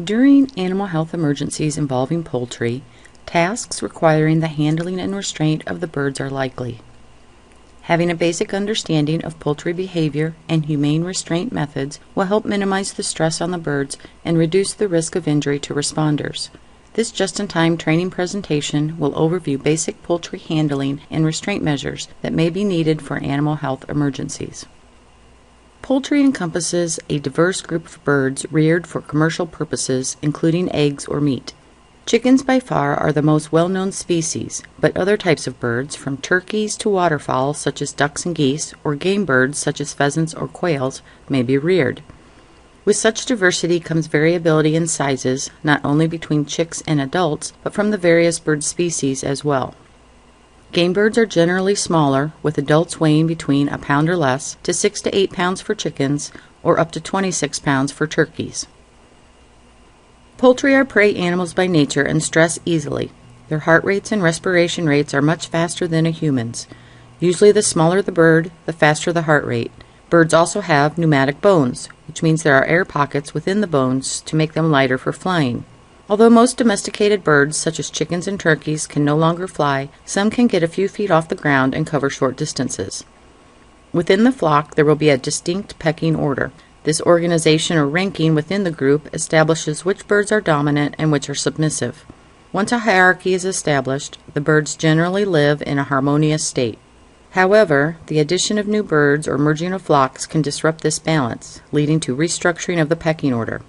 During animal health emergencies involving poultry, tasks requiring the handling and restraint of the birds are likely. Having a basic understanding of poultry behavior and humane restraint methods will help minimize the stress on the birds and reduce the risk of injury to responders. This just-in-time training presentation will overview basic poultry handling and restraint measures that may be needed for animal health emergencies. Poultry encompasses a diverse group of birds reared for commercial purposes, including eggs or meat. Chickens by far are the most well-known species, but other types of birds, from turkeys to waterfowl such as ducks and geese, or game birds such as pheasants or quails, may be reared. With such diversity comes variability in sizes, not only between chicks and adults, but from the various bird species as well. Game birds are generally smaller, with adults weighing between a pound or less, to 6 to 8 pounds for chickens, or up to 26 pounds for turkeys. Poultry are prey animals by nature and stress easily. Their heart rates and respiration rates are much faster than a human's. Usually the smaller the bird, the faster the heart rate. Birds also have pneumatic bones, which means there are air pockets within the bones to make them lighter for flying. Although most domesticated birds, such as chickens and turkeys, can no longer fly, some can get a few feet off the ground and cover short distances. Within the flock, there will be a distinct pecking order. This organization or ranking within the group establishes which birds are dominant and which are submissive. Once a hierarchy is established, the birds generally live in a harmonious state. However, the addition of new birds or merging of flocks can disrupt this balance, leading to restructuring of the pecking order.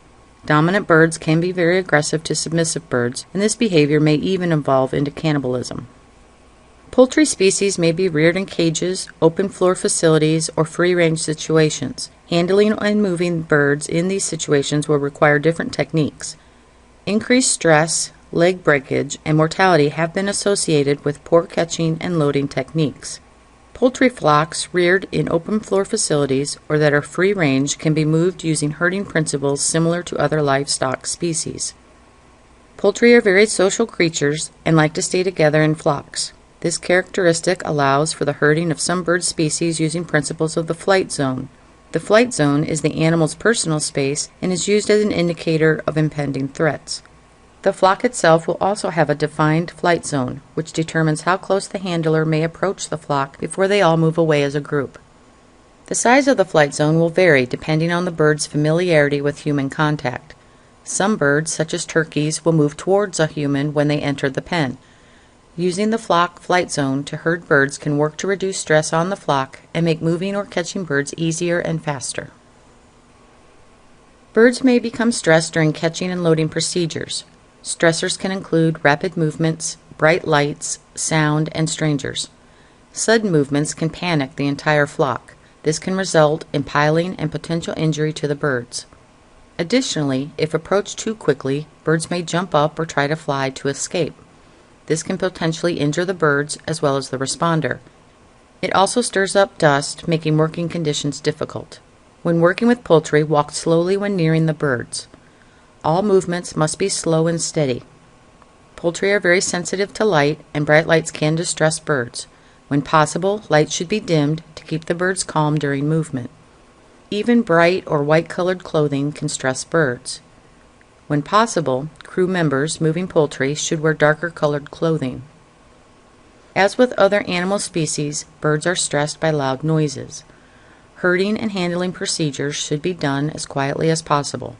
Dominant birds can be very aggressive to submissive birds, and this behavior may even evolve into cannibalism. Poultry species may be reared in cages, open floor facilities, or free-range situations. Handling and moving birds in these situations will require different techniques. Increased stress, leg breakage, and mortality have been associated with poor catching and loading techniques. Poultry flocks reared in open floor facilities or that are free-range can be moved using herding principles similar to other livestock species. Poultry are very social creatures and like to stay together in flocks. This characteristic allows for the herding of some bird species using principles of the flight zone. The flight zone is the animal's personal space and is used as an indicator of impending threats. The flock itself will also have a defined flight zone, which determines how close the handler may approach the flock before they all move away as a group. The size of the flight zone will vary depending on the bird's familiarity with human contact. Some birds, such as turkeys, will move towards a human when they enter the pen. Using the flock flight zone to herd birds can work to reduce stress on the flock and make moving or catching birds easier and faster. Birds may become stressed during catching and loading procedures. Stressors can include rapid movements, bright lights, sound, and strangers. Sudden movements can panic the entire flock. This can result in piling and potential injury to the birds. Additionally, if approached too quickly, birds may jump up or try to fly to escape. This can potentially injure the birds as well as the responder. It also stirs up dust, making working conditions difficult. When working with poultry, walk slowly when nearing the birds. All movements must be slow and steady. Poultry are very sensitive to light, and bright lights can distress birds. When possible, light should be dimmed to keep the birds calm during movement. Even bright or white-colored clothing can stress birds. When possible, crew members moving poultry should wear darker-colored clothing. As with other animal species, birds are stressed by loud noises. Herding and handling procedures should be done as quietly as possible.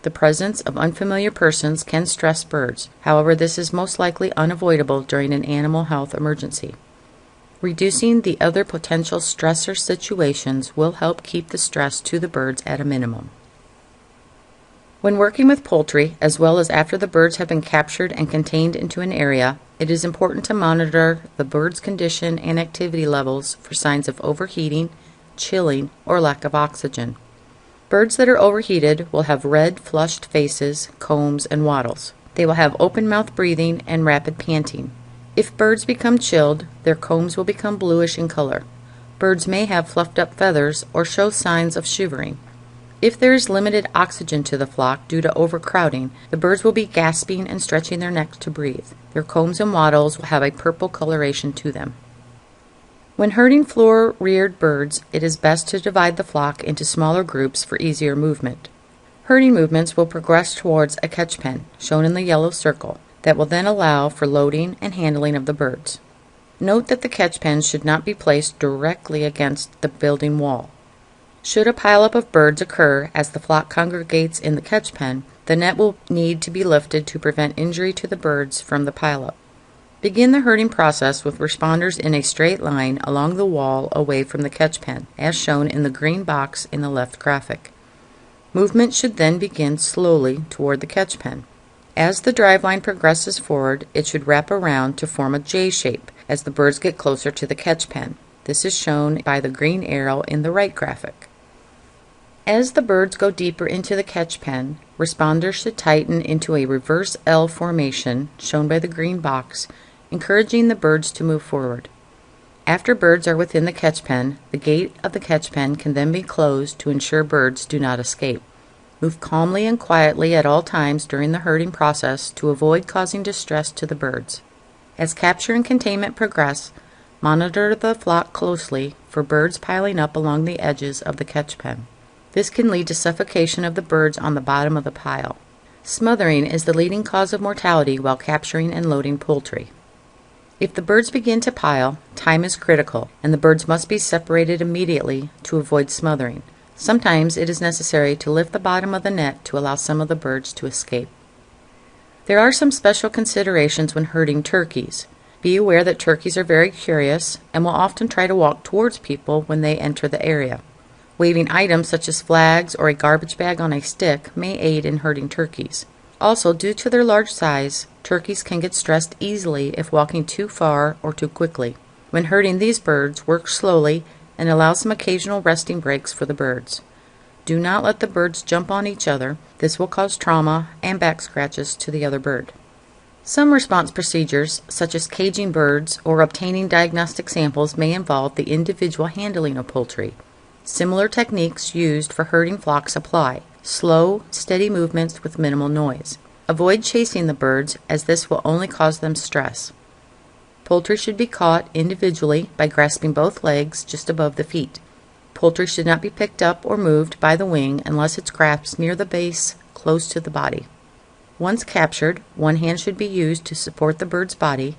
The presence of unfamiliar persons can stress birds. However, this is most likely unavoidable during an animal health emergency. Reducing the other potential stressor situations will help keep the stress to the birds at a minimum. When working with poultry, as well as after the birds have been captured and contained into an area, it is important to monitor the bird's condition and activity levels for signs of overheating, chilling, or lack of oxygen. Birds that are overheated will have red, flushed faces, combs, and wattles. They will have open-mouth breathing and rapid panting. If birds become chilled, their combs will become bluish in color. Birds may have fluffed-up feathers or show signs of shivering. If there is limited oxygen to the flock due to overcrowding, the birds will be gasping and stretching their necks to breathe. Their combs and wattles will have a purple coloration to them. When herding floor-reared birds, it is best to divide the flock into smaller groups for easier movement. Herding movements will progress towards a catch pen, shown in the yellow circle, that will then allow for loading and handling of the birds. Note that the catch pens should not be placed directly against the building wall. Should a pileup of birds occur as the flock congregates in the catch pen, the net will need to be lifted to prevent injury to the birds from the pileup. Begin the herding process with responders in a straight line along the wall away from the catch pen, as shown in the green box in the left graphic. Movement should then begin slowly toward the catch pen. As the drive line progresses forward, it should wrap around to form a J shape as the birds get closer to the catch pen. This is shown by the green arrow in the right graphic. As the birds go deeper into the catch pen, responders should tighten into a reverse L formation, shown by the green box, encouraging the birds to move forward. After birds are within the catch pen, the gate of the catch pen can then be closed to ensure birds do not escape. Move calmly and quietly at all times during the herding process to avoid causing distress to the birds. As capture and containment progress, monitor the flock closely for birds piling up along the edges of the catch pen. This can lead to suffocation of the birds on the bottom of the pile. Smothering is the leading cause of mortality while capturing and loading poultry. If the birds begin to pile, time is critical, and the birds must be separated immediately to avoid smothering. Sometimes it is necessary to lift the bottom of the net to allow some of the birds to escape. There are some special considerations when herding turkeys. Be aware that turkeys are very curious and will often try to walk towards people when they enter the area. Waving items such as flags or a garbage bag on a stick may aid in herding turkeys. Also, due to their large size, turkeys can get stressed easily if walking too far or too quickly. When herding these birds, work slowly and allow some occasional resting breaks for the birds. Do not let the birds jump on each other. This will cause trauma and back scratches to the other bird. Some response procedures, such as caging birds or obtaining diagnostic samples, may involve the individual handling of poultry. Similar techniques used for herding flocks apply. Slow, steady movements with minimal noise. Avoid chasing the birds, as this will only cause them stress. Poultry should be caught individually by grasping both legs just above the feet. Poultry should not be picked up or moved by the wing unless it's grasped near the base, close to the body. Once captured, one hand should be used to support the bird's body.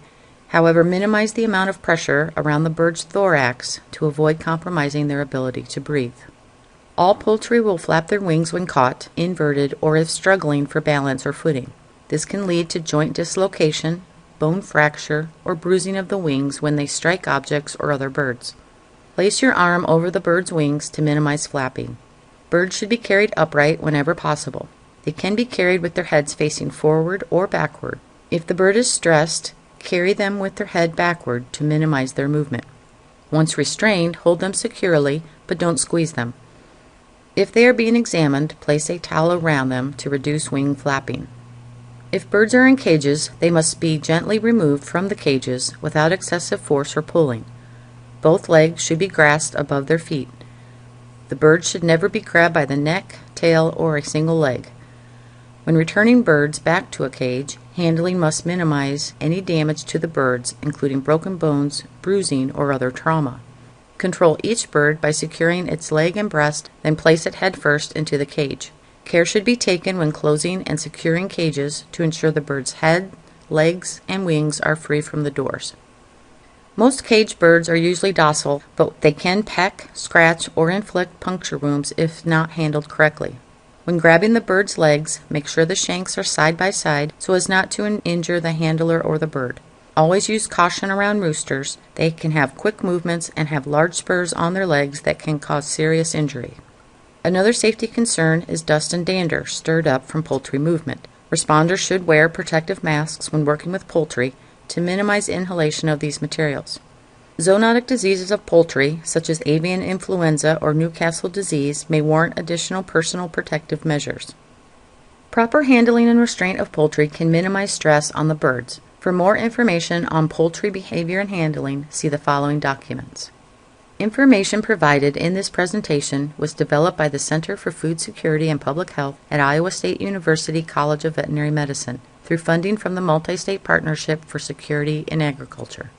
However, minimize the amount of pressure around the bird's thorax to avoid compromising their ability to breathe. All poultry will flap their wings when caught, inverted, or if struggling for balance or footing. This can lead to joint dislocation, bone fracture, or bruising of the wings when they strike objects or other birds. Place your arm over the bird's wings to minimize flapping. Birds should be carried upright whenever possible. They can be carried with their heads facing forward or backward. If the bird is stressed, carry them with their head backward to minimize their movement. Once restrained, hold them securely, but don't squeeze them. If they are being examined, place a towel around them to reduce wing flapping. If birds are in cages, they must be gently removed from the cages without excessive force or pulling. Both legs should be grasped above their feet. The bird should never be grabbed by the neck, tail, or a single leg. When returning birds back to a cage, handling must minimize any damage to the birds, including broken bones, bruising, or other trauma. Control each bird by securing its leg and breast, then place it head first into the cage. Care should be taken when closing and securing cages to ensure the bird's head, legs, and wings are free from the doors. Most caged birds are usually docile, but they can peck, scratch, or inflict puncture wounds if not handled correctly. When grabbing the bird's legs, make sure the shanks are side by side so as not to injure the handler or the bird. Always use caution around roosters. They can have quick movements and have large spurs on their legs that can cause serious injury. Another safety concern is dust and dander stirred up from poultry movement. Responders should wear protective masks when working with poultry to minimize inhalation of these materials. Zoonotic diseases of poultry, such as avian influenza or Newcastle disease, may warrant additional personal protective measures. Proper handling and restraint of poultry can minimize stress on the birds. For more information on poultry behavior and handling, see the following documents. Information provided in this presentation was developed by the Center for Food Security and Public Health at Iowa State University College of Veterinary Medicine through funding from the Multi-State Partnership for Security in Agriculture.